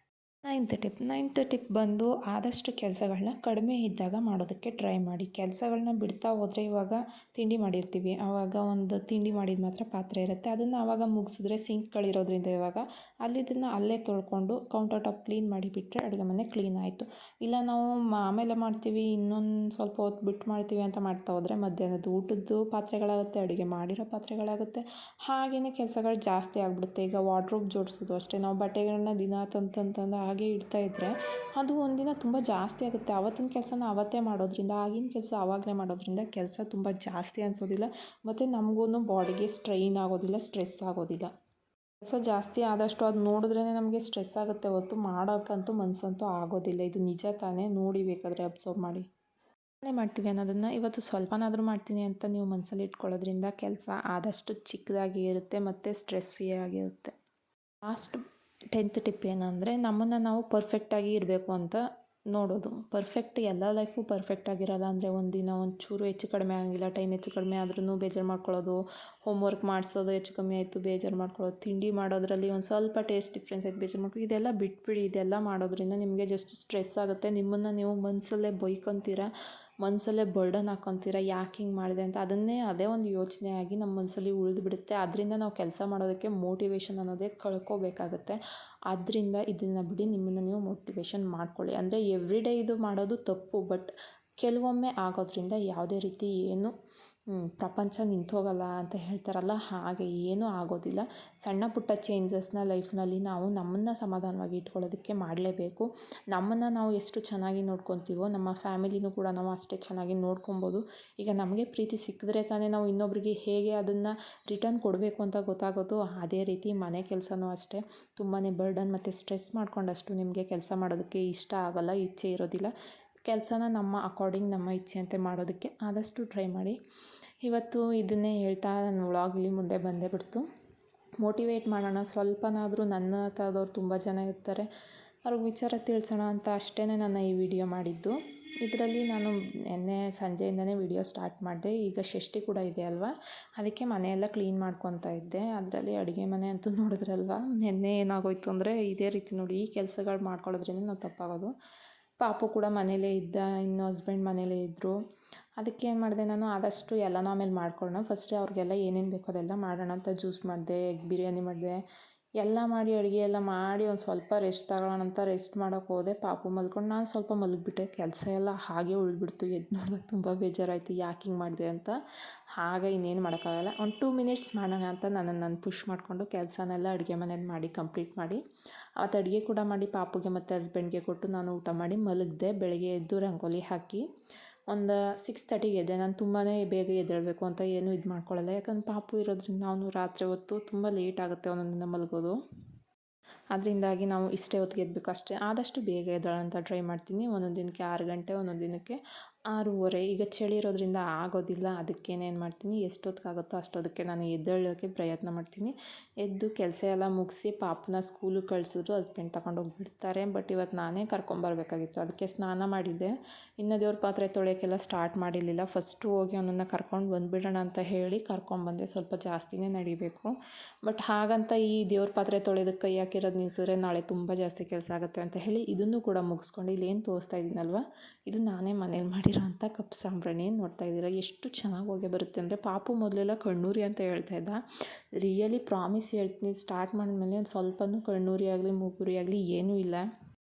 9th ಟಿಪ್ ಬಂದು ಆದಷ್ಟು ಕೆಲಸಗಳನ್ನ ಕಡಿಮೆ ಇದ್ದಾಗ ಮಾಡೋದಕ್ಕೆ ಟ್ರೈ ಮಾಡಿ. ಕೆಲಸಗಳನ್ನ ಬಿಡ್ತಾ ಹೋದರೆ ಇವಾಗ ತಿಂಡಿ ಮಾಡಿರ್ತೀವಿ, ಆವಾಗ ಒಂದು ತಿಂಡಿ ಮಾಡಿದ ಮಾತ್ರ ಪಾತ್ರೆ ಇರುತ್ತೆ, ಅದನ್ನು ಆವಾಗ ಮುಗಿಸಿದ್ರೆ ಸಿಂಕ್ಗಳಿರೋದ್ರಿಂದ ಇವಾಗ ಅಲ್ಲಿದ್ದನ್ನು ಅಲ್ಲೇ ತೊಳ್ಕೊಂಡು ಕೌಂಟರ್ ಟಾಪ್ ಕ್ಲೀನ್ ಮಾಡಿಬಿಟ್ರೆ ಅಡುಗೆ ಮನೆ ಕ್ಲೀನ್ ಆಯಿತು. ಇಲ್ಲ ನಾವು ಆಮೇಲೆ ಮಾಡ್ತೀವಿ, ಇನ್ನೊಂದು ಸ್ವಲ್ಪ ಹೊತ್ತು ಬಿಟ್ಟು ಮಾಡ್ತೀವಿ ಅಂತ ಮಾಡ್ತಾ ಹೋದರೆ ಮಧ್ಯಾಹ್ನದ ಊಟದ್ದು ಪಾತ್ರೆಗಳಾಗುತ್ತೆ, ಅಡುಗೆ ಮಾಡಿರೋ ಪಾತ್ರೆಗಳಾಗುತ್ತೆ. ಹಾಗೆಯೇ ಕೆಲಸಗಳು ಜಾಸ್ತಿ ಆಗಿಬಿಡುತ್ತೆ. ಈಗ ವಾರ್ಡ್ರೋಬ್ ಜೋಡಿಸೋದು ಅಷ್ಟೇ. ನಾವು ಬಟ್ಟೆಗಳನ್ನ ದಿನ ತಂದು ಹಾಗೆ ಇಡ್ತಾ ಇದ್ದರೆ ಅದು ಒಂದಿನ ತುಂಬ ಜಾಸ್ತಿ ಆಗುತ್ತೆ. ಆವತ್ತಿನ ಕೆಲಸನ ಆವತ್ತೇ ಮಾಡೋದ್ರಿಂದ, ಆಗಿನ ಕೆಲಸ ಆವಾಗಲೇ ಮಾಡೋದ್ರಿಂದ ಕೆಲಸ ತುಂಬ ಜಾಸ್ತಿ ಅನಿಸೋದಿಲ್ಲ. ಮತ್ತು ನಮಗೂ ಬಾಡಿಗೆ ಸ್ಟ್ರೈನ್ ಆಗೋದಿಲ್ಲ, ಸ್ಟ್ರೆಸ್ ಆಗೋದಿಲ್ಲ. ಕೆಲಸ ಜಾಸ್ತಿ ಆದಷ್ಟು ಅದು ನೋಡಿದ್ರೇ ನಮಗೆ ಸ್ಟ್ರೆಸ್ ಆಗುತ್ತೆ ಹೊರತು ಮಾಡೋಕ್ಕಂತೂ ಮನಸ್ಸಂತೂ ಆಗೋದಿಲ್ಲ. ಇದು ನಿಜ ತಾನೇ? ನೋಡಿ ಬೇಕಾದರೆ ಅಬ್ಸರ್ವ್ ಮಾಡಿ. ಮಾಡ್ತೀವಿ ಅನ್ನೋದನ್ನು ಇವತ್ತು ಸ್ವಲ್ಪನಾದರೂ ಮಾಡ್ತೀನಿ ಅಂತ ನೀವು ಮನಸ್ಸಲ್ಲಿ ಇಟ್ಕೊಳ್ಳೋದ್ರಿಂದ ಕೆಲಸ ಆದಷ್ಟು ಚಿಕ್ಕದಾಗಿ ಇರುತ್ತೆ ಮತ್ತು ಸ್ಟ್ರೆಸ್ ಫ್ರೀ ಆಗಿರುತ್ತೆ. ಲಾಸ್ಟ್ 10th ಟಿಪ್ ಏನಂದರೆ ನಮ್ಮನ್ನು ನಾವು ಪರ್ಫೆಕ್ಟಾಗಿ ಇರಬೇಕು ಅಂತ ನೋಡೋದು. ಎಲ್ಲ ಲೈಫು ಪರ್ಫೆಕ್ಟ್ ಆಗಿರಲ್ಲ. ಅಂದರೆ ಒಂದಿನ ಒಂಚೂರು ಹೆಚ್ಚು ಕಡಿಮೆ ಆಗಿಲ್ಲ, ಟೈಮ್ ಹೆಚ್ಚು ಕಡಿಮೆ ಆದ್ರೂ ಬೇಜಾರು ಮಾಡ್ಕೊಳ್ಳೋದು, ಹೋಮ್ವರ್ಕ್ ಮಾಡಿಸೋದು ಹೆಚ್ಚು ಕಮ್ಮಿ ಆಯಿತು ಬೇಜಾರು ಮಾಡ್ಕೊಳ್ಳೋದು, ತಿಂಡಿ ಮಾಡೋದ್ರಲ್ಲಿ ಒಂದು ಸ್ವಲ್ಪ ಟೇಸ್ಟ್ ಡಿಫ್ರೆನ್ಸ್ ಆಯ್ತು ಬೇಜಾರು ಮಾಡ್ಕೊಳ್ಳೋದು. ಇದೆಲ್ಲ ಬಿಟ್ಬಿಡಿ. ಇದೆಲ್ಲ ಮಾಡೋದ್ರಿಂದ ನಿಮಗೆ ಜಸ್ಟ್ ಸ್ಟ್ರೆಸ್ ಆಗುತ್ತೆ. ನಿಮ್ಮನ್ನು ನೀವು ಮನಸ್ಸಲ್ಲೇ ಬೈಕೊತೀರ, ಮನಸ್ಸಲ್ಲೇ ಬರ್ಡನ್ ಹಾಕ್ಕೊತೀರ, ಯಾಕೆ ಹಿಂಗೆ ಮಾಡಿದೆ ಅಂತ. ಅದೇ ಒಂದು ಯೋಚನೆ ಆಗಿ ನಮ್ಮ ಮನಸ್ಸಲ್ಲಿ ಉಳಿದುಬಿಡುತ್ತೆ. ಅದರಿಂದ ನಾವು ಕೆಲಸ ಮಾಡೋದಕ್ಕೆ ಮೋಟಿವೇಶನ್ ಅನ್ನೋದೇ ಕಳ್ಕೋಬೇಕಾಗತ್ತೆ. ಆದ್ದರಿಂದ ಇದನ್ನು ಬಿಡಿ, ನಿಮ್ಮನ್ನು ನೀವು ಮೋಟಿವೇಶನ್ ಮಾಡ್ಕೊಳ್ಳಿ. ಅಂದರೆ ಎವ್ರಿ ಡೇ ಇದು ಮಾಡೋದು ತಪ್ಪು, ಬಟ್ ಕೆಲವೊಮ್ಮೆ ಆಗೋದ್ರಿಂದ ಯಾವುದೇ ರೀತಿ ಏನು ಪ್ರಪಂಚ ನಿಂತೋಗಲ್ಲ ಅಂತ ಹೇಳ್ತಾರಲ್ಲ, ಹಾಗೆ ಏನೂ ಆಗೋದಿಲ್ಲ. ಸಣ್ಣ ಪುಟ್ಟ ಚೇಂಜಸ್ನ ಲೈಫ್ನಲ್ಲಿ ನಾವು ನಮ್ಮನ್ನು ಸಮಾಧಾನವಾಗಿ ಇಟ್ಕೊಳ್ಳೋದಕ್ಕೆ ಮಾಡಲೇಬೇಕು. ನಮ್ಮನ್ನು ನಾವು ಎಷ್ಟು ಚೆನ್ನಾಗಿ ನೋಡ್ಕೊತೀವೋ ನಮ್ಮ ಫ್ಯಾಮಿಲಿನೂ ಕೂಡ ನಾವು ಅಷ್ಟೇ ಚೆನ್ನಾಗಿ ನೋಡ್ಕೊಬೋದು. ಈಗ ನಮಗೆ ಪ್ರೀತಿ ಸಿಕ್ಕಿದ್ರೆ ತಾನೇ ನಾವು ಇನ್ನೊಬ್ರಿಗೆ ಹೇಗೆ ಅದನ್ನು ರಿಟರ್ನ್ ಕೊಡಬೇಕು ಅಂತ ಗೊತ್ತಾಗೋದು. ಅದೇ ರೀತಿ ಮನೆ ಕೆಲಸನೂ ಅಷ್ಟೇ. ತುಂಬಾ ಬರ್ಡನ್ ಮತ್ತು ಸ್ಟ್ರೆಸ್ ಮಾಡ್ಕೊಂಡಷ್ಟು ನಿಮಗೆ ಕೆಲಸ ಮಾಡೋದಕ್ಕೆ ಇಷ್ಟ ಆಗಲ್ಲ, ಇಚ್ಛೆ ಇರೋದಿಲ್ಲ. ಕೆಲಸನ ನಮ್ಮ ಅಕಾರ್ಡಿಂಗ್ ನಮ್ಮ ಇಚ್ಛೆಯಂತೆ ಮಾಡೋದಕ್ಕೆ ಆದಷ್ಟು ಟ್ರೈ ಮಾಡಿ. ಇವತ್ತು ಇದನ್ನೇ ಹೇಳ್ತಾ ನನ್ನ ವ್ಲಾಗ್ ಮುಂದೆ ಬಂದೇ ಬಿಡ್ತು. ಮೋಟಿವೇಟ್ ಮಾಡೋಣ ಸ್ವಲ್ಪನಾದರೂ. ನನ್ನ ಥರದವ್ರು ತುಂಬ ಜನ ಇರ್ತಾರೆ, ಅವ್ರಿಗೆ ವಿಚಾರ ತಿಳಿಸೋಣ ಅಂತ ಅಷ್ಟೇ ನಾನು ಈ ವಿಡಿಯೋ ಮಾಡಿದ್ದು. ಇದರಲ್ಲಿ ನಾನು ನಿನ್ನೆ ಸಂಜೆಯಿಂದನೇ ವಿಡಿಯೋ ಸ್ಟಾರ್ಟ್ ಮಾಡಿದೆ. ಈಗ ಷಷ್ಠಿ ಕೂಡ ಇದೆ ಅಲ್ವಾ, ಅದಕ್ಕೆ ಮನೆಯೆಲ್ಲ ಕ್ಲೀನ್ ಮಾಡ್ಕೊತಾ ಇದ್ದೆ. ಅದರಲ್ಲಿ ಅಡುಗೆ ಮನೆ ಅಂತೂ ನೋಡಿದ್ರಲ್ವ, ನಿನ್ನೆ ಏನಾಗೋಯ್ತು ಅಂದರೆ ಇದೇ ರೀತಿ ನೋಡಿ, ಈ ಕೆಲಸಗಳು ಮಾಡ್ಕೊಳ್ಳೋದ್ರಿಂದ ನಾವು ತಪ್ಪಾಗೋದು. ಪಾಪು ಕೂಡ ಮನೇಲೇ ಇದ್ದ, ಇನ್ನು ಹಸ್ಬೆಂಡ್ ಮನೇಲೇ ಇದ್ದರು. ಅದಕ್ಕೆ ಏನು ಮಾಡಿದೆ ನಾನು, ಆದಷ್ಟು ಎಲ್ಲನೂ ಆಮೇಲೆ ಮಾಡ್ಕೊಳ್ಳೋಣ, ಫಸ್ಟೇ ಅವ್ರಿಗೆಲ್ಲ ಏನೇನು ಬೇಕೋ ಅದೆಲ್ಲ ಮಾಡೋಣ ಅಂತ ಜ್ಯೂಸ್ ಮಾಡಿದೆ, ಎಗ್ ಬಿರಿಯಾನಿ ಮಾಡಿದೆ, ಎಲ್ಲ ಮಾಡಿ ಅಡುಗೆ ಎಲ್ಲ ಮಾಡಿ ಒಂದು ಸ್ವಲ್ಪ ರೆಸ್ಟ್ ತಗೊಳ್ಳೋಣ ಅಂತ ರೆಸ್ಟ್ ಮಾಡೋಕ್ಕೆ ಹೋದೆ. ಪಾಪು ಮಲ್ಕೊಂಡು ನಾನು ಸ್ವಲ್ಪ ಮಲಗಿಬಿಟ್ಟೆ. ಕೆಲಸ ಎಲ್ಲ ಹಾಗೆ ಉಳಿದ್ಬಿಡ್ತು. ಎದ್ದು ನೋಡಿದಾಗ ತುಂಬ ಬೇಜಾರಾಯಿತು, ಯಾಕೆ ಹಿಂಗೆ ಮಾಡಿದೆ ಅಂತ. ಹಾಗೆ ಇನ್ನೇನು ಮಾಡೋಕ್ಕಾಗಲ್ಲ, ಒಂದು 2 ಮಿನಿಟ್ಸ್ ಮಾಡೋಣ ಅಂತ ನಾನು ಪುಷ್ ಮಾಡಿಕೊಂಡು ಕೆಲಸನೆಲ್ಲ ಅಡುಗೆ ಮನೇಲಿ ಮಾಡಿ ಕಂಪ್ಲೀಟ್ ಮಾಡಿ, ಅವತ್ತು ಅಡುಗೆ ಕೂಡ ಮಾಡಿ ಪಾಪುಗೆ ಮತ್ತು ಹಸ್ಬೆಂಡ್ಗೆ ಕೊಟ್ಟು ನಾನು ಊಟ ಮಾಡಿ ಮಲಗಿದೆ. ಬೆಳಗ್ಗೆ ಎದ್ದು ರಂಗೋಲಿ ಹಾಕಿ ಒಂದು 6:30ಗೆ ಎದ್ದೆ. ನಾನು ತುಂಬಾ ಬೇಗ ಎದ್ದೇಳಬೇಕು ಅಂತ ಏನೂ ಇದು ಮಾಡ್ಕೊಳ್ಳಲ್ಲ, ಯಾಕಂದ್ರೆ ಪಾಪು ಇರೋದ್ರಿಂದ ಅವನು ರಾತ್ರಿ ಹೊತ್ತು ತುಂಬ ಲೇಟ್ ಆಗುತ್ತೆ ಒಂದೊಂದು ದಿನ ಮಲಗೋದು. ಅದರಿಂದಾಗಿ ನಾವು ಇಷ್ಟೇ ಹೊತ್ತಿಗೆ ಎದ್ದಬೇಕು ಅಷ್ಟೇ. ಆದಷ್ಟು ಬೇಗ ಎದ್ದೇಳೋಣ ಅಂತ ಟ್ರೈ ಮಾಡ್ತೀನಿ. ಒಂದೊಂದು ದಿನಕ್ಕೆ 6 ಗಂಟೆ, ಒಂದೊಂದು ದಿನಕ್ಕೆ 6:30. ಈಗ ಚಳಿ ಇರೋದ್ರಿಂದ ಆಗೋದಿಲ್ಲ. ಅದಕ್ಕೇನೇನು ಮಾಡ್ತೀನಿ, ಎಷ್ಟೊತ್ತಿಗಾಗುತ್ತೋ ಅಷ್ಟೊತ್ತಿಗೆ ನಾನು ಎದ್ದೇಳೋಕ್ಕೆ ಪ್ರಯತ್ನ ಮಾಡ್ತೀನಿ. ಎದ್ದು ಕೆಲಸ ಎಲ್ಲ ಮುಗಿಸಿ ಪಾಪನ ಸ್ಕೂಲಿಗೆ ಕಳಿಸಿದ್ರು. ಹಸ್ಬೆಂಡ್ ತಗೊಂಡೋಗಿ ಬಿಡ್ತಾರೆ. ಬಟ್ ಇವತ್ತು ನಾನೇ ಕರ್ಕೊಂಬರ್ಬೇಕಾಗಿತ್ತು. ಅದಕ್ಕೆ ಸ್ನಾನ ಮಾಡಿದ್ದೆ. ಇನ್ನು ದೇವ್ರ ಪಾತ್ರೆ ತೊಳೆಯೋಕ್ಕೆಲ್ಲ ಸ್ಟಾರ್ಟ್ ಮಾಡಿರಲಿಲ್ಲ. ಫಸ್ಟು ಹೋಗಿ ಅವನನ್ನು ಕರ್ಕೊಂಡು ಬಂದುಬಿಡೋಣ ಅಂತ ಹೇಳಿ ಕರ್ಕೊಂಬಂದೆ. ಸ್ವಲ್ಪ ಜಾಸ್ತಿನೇ ನಡಿಬೇಕು. ಬಟ್ ಹಾಗಂತ ಈ ದೇವ್ರ ಪಾತ್ರೆ ತೊಳೆಯೋದಕ್ಕೆ ಕೈ ಹಾಕಿರೋದು ನಿಲ್ಸಿದ್ರೆ ನಾಳೆ ತುಂಬ ಜಾಸ್ತಿ ಕೆಲಸ ಆಗುತ್ತೆ ಅಂತ ಹೇಳಿ ಇದನ್ನು ಕೂಡ ಮುಗಿಸ್ಕೊಂಡು ಇಲ್ಲೇನು ತೋರಿಸ್ತಾ ಇದ್ದೀನಲ್ವ, ಇದು ನಾನೇ ಮನೇಲಿ ಮಾಡಿರೋಂಥ ಕಪ್ ಸಾಂಬ್ರಾಣಿ. ನೋಡ್ತಾ ಇದ್ದೀರಾ ಎಷ್ಟು ಚೆನ್ನಾಗಿ ಹೋಗಿ ಬರುತ್ತೆ ಅಂದರೆ. ಪಾಪು ಮೊದಲೆಲ್ಲ ಕಣ್ಣೂರಿ ಅಂತ ಹೇಳ್ತಾ ಇದ್ದ. ರಿಯಲಿ ಪ್ರಾಮಿಸ್ ಹೇಳ್ತೀನಿ, ಸ್ಟಾರ್ಟ್ ಮಾಡಿದ್ಮೇಲೆ ಒಂದು ಸ್ವಲ್ಪನೂ ಕಣ್ಣೂರಿ ಆಗಲಿ ಮೂಗುರಿ ಆಗಲಿ ಏನೂ ಇಲ್ಲ.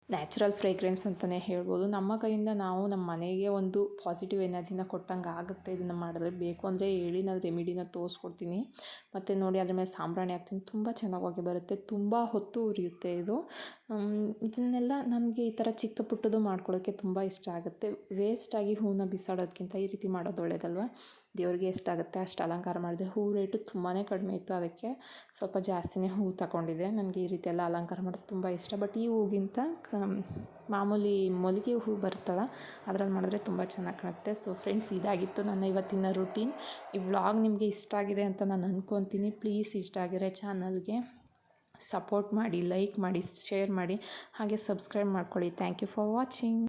ನ್ಯಾಚುರಲ್ ಫ್ರೇಗ್ರೆನ್ಸ್ ಅಂತಲೇ ಹೇಳ್ಬೋದು. ನಮ್ಮ ಕೈಯಿಂದ ನಾವು ನಮ್ಮ ಮನೆಗೆ ಒಂದು ಪಾಸಿಟಿವ್ ಎನರ್ಜಿನ ಕೊಟ್ಟಂಗೆ ಆಗುತ್ತೆ ಇದನ್ನು ಮಾಡಿದ್ರೆ. ಬೇಕು ಅಂದರೆ ಹೇಳಿ ನಾನು ರೆಮಿಡಿನ ತೋರಿಸ್ಕೊಡ್ತೀನಿ. ಮತ್ತು ನೋಡಿ ಅದ್ರ ಮೇಲೆ ಸಾಂಬ್ರಾಣಿ ಹಾಕ್ತೀನಿ. ತುಂಬ ಚೆನ್ನಾಗಿ ಹೋಗಿ ಬರುತ್ತೆ. ತುಂಬ ಹೊತ್ತು ಉರಿಯುತ್ತೆ ಇದು. ಇದನ್ನೆಲ್ಲ ನನಗೆ ಈ ಥರ ಚಿಕ್ಕ ಪುಟ್ಟದು ಮಾಡ್ಕೊಳ್ಳೋಕ್ಕೆ ತುಂಬ ಇಷ್ಟ ಆಗುತ್ತೆ. ವೇಸ್ಟಾಗಿ ಹೂವನ್ನ ಬಿಸಾಡೋದಕ್ಕಿಂತ ಈ ರೀತಿ ಮಾಡೋದು ಒಳ್ಳೆಯದಲ್ವ. ದೇವ್ರಿಗೆ ಎಷ್ಟಾಗುತ್ತೆ ಅಷ್ಟು ಅಲಂಕಾರ ಮಾಡಿದೆ. ಹೂ ರೇಟು ತುಂಬಾ ಕಡಿಮೆ ಇತ್ತು. ಅದಕ್ಕೆ ಸ್ವಲ್ಪ ಜಾಸ್ತಿನೇ ಹೂವು ತಗೊಂಡಿದ್ದೆ. ನನಗೆ ಈ ರೀತಿ ಎಲ್ಲ ಅಲಂಕಾರ ಮಾಡೋದು ತುಂಬ ಇಷ್ಟ. ಬಟ್ ಈ ಹೂಗಿಂತ ಮಾಮೂಲಿ ಮಲ್ಲಿಗೆ ಹೂ ಬರುತ್ತಲ್ಲ ಅದ್ರಲ್ಲಿ ಮಾಡಿದ್ರೆ ತುಂಬ ಚೆನ್ನಾಗಿ ಕಾಣುತ್ತೆ. ಸೊ ಫ್ರೆಂಡ್ಸ್, ಇದಾಗಿತ್ತು ನನ್ನ ಇವತ್ತಿನ ರೂಟೀನ್. ಈ ವ್ಲಾಗ್ ನಿಮಗೆ ಇಷ್ಟ ಆಗಿದೆ ಅಂತ ನಾನು ಅಂದ್ಕೊತೀನಿ. ಪ್ಲೀಸ್ ಇಷ್ಟ ಆಗಿರೋ ಚಾನಲ್ಗೆ ಸಪೋರ್ಟ್ ಮಾಡಿ, ಲೈಕ್ ಮಾಡಿ, ಶೇರ್ ಮಾಡಿ, ಹಾಗೆ ಸಬ್ಸ್ಕ್ರೈಬ್ ಮಾಡ್ಕೊಳ್ಳಿ. Thank you for watching.